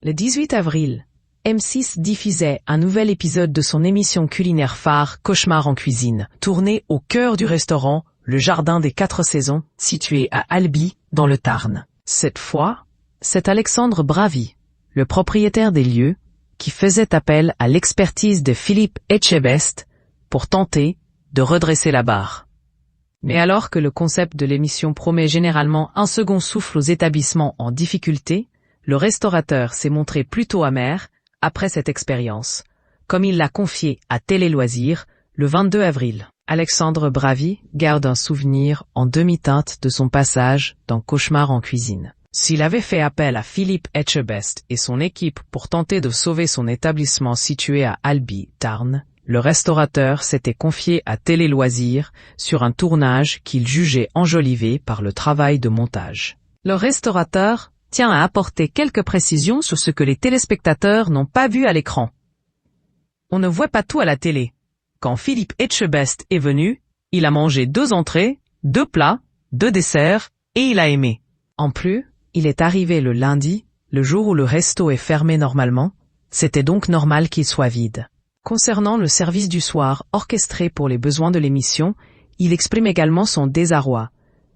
Le 18 avril, M6 diffusait un nouvel épisode de son émission culinaire phare Cauchemar en cuisine, tourné au cœur du restaurant Le Jardin des 4 Saisons, situé à Albi, dans le Tarn. Cette fois, c'est Alexandre Bravy, le propriétaire des lieux, qui faisait appel à l'expertise de Philippe Etchebest pour tenter de redresser la barre. Mais alors que le concept de l'émission promet généralement un second souffle aux établissements en difficulté, le restaurateur s'est montré plutôt amer après cette expérience, comme il l'a confié à Télé Loisirs le 22 avril. Alexandre Bravy garde un souvenir en demi-teinte de son passage dans Cauchemar en cuisine. S'il avait fait appel à Philippe Etchebest et son équipe pour tenter de sauver son établissement situé à Albi, Tarn, le restaurateur s'était confié à Télé Loisirs sur un tournage qu'il jugeait enjolivé par le travail de montage. Le restaurateur tient à apporter quelques précisions sur ce que les téléspectateurs n'ont pas vu à l'écran. On ne voit pas tout à la télé. Quand Philippe Etchebest est venu, il a mangé 2 entrées, 2 plats, 2 desserts, et il a aimé. En plus, il est arrivé le lundi, le jour où le resto est fermé normalement, c'était donc normal qu'il soit vide. Concernant le service du soir orchestré pour les besoins de l'émission, il exprime également son désarroi.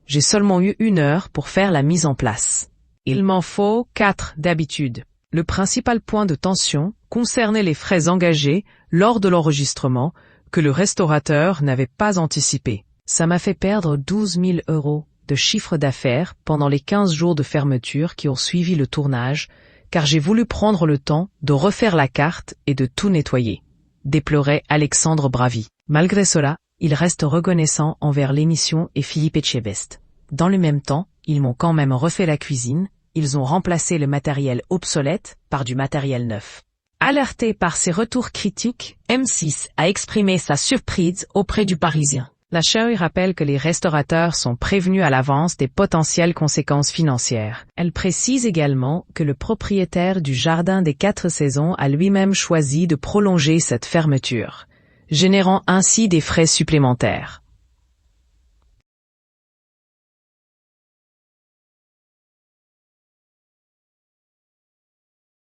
J'ai seulement eu 1 heure pour faire la mise en place. Il m'en faut 4 d'habitude. Le principal point de tension concernait les frais engagés lors de l'enregistrement que le restaurateur n'avait pas anticipé. Ça m'a fait perdre 12 000 € de chiffre d'affaires pendant les 15 jours de fermeture qui ont suivi le tournage, car j'ai voulu prendre le temps de refaire la carte et de tout nettoyer, déplorait Alexandre Bravy. Malgré cela, il reste reconnaissant envers l'émission et Philippe Etchebest. Dans le même temps, ils m'ont quand même refait la cuisine, ils ont remplacé le matériel obsolète par du matériel neuf. Alerté par ces retours critiques, M6 a exprimé sa surprise auprès du Parisien. La chaîne rappelle que les restaurateurs sont prévenus à l'avance des potentielles conséquences financières. Elle précise également que le propriétaire du Jardin des 4 Saisons a lui-même choisi de prolonger cette fermeture, générant ainsi des frais supplémentaires.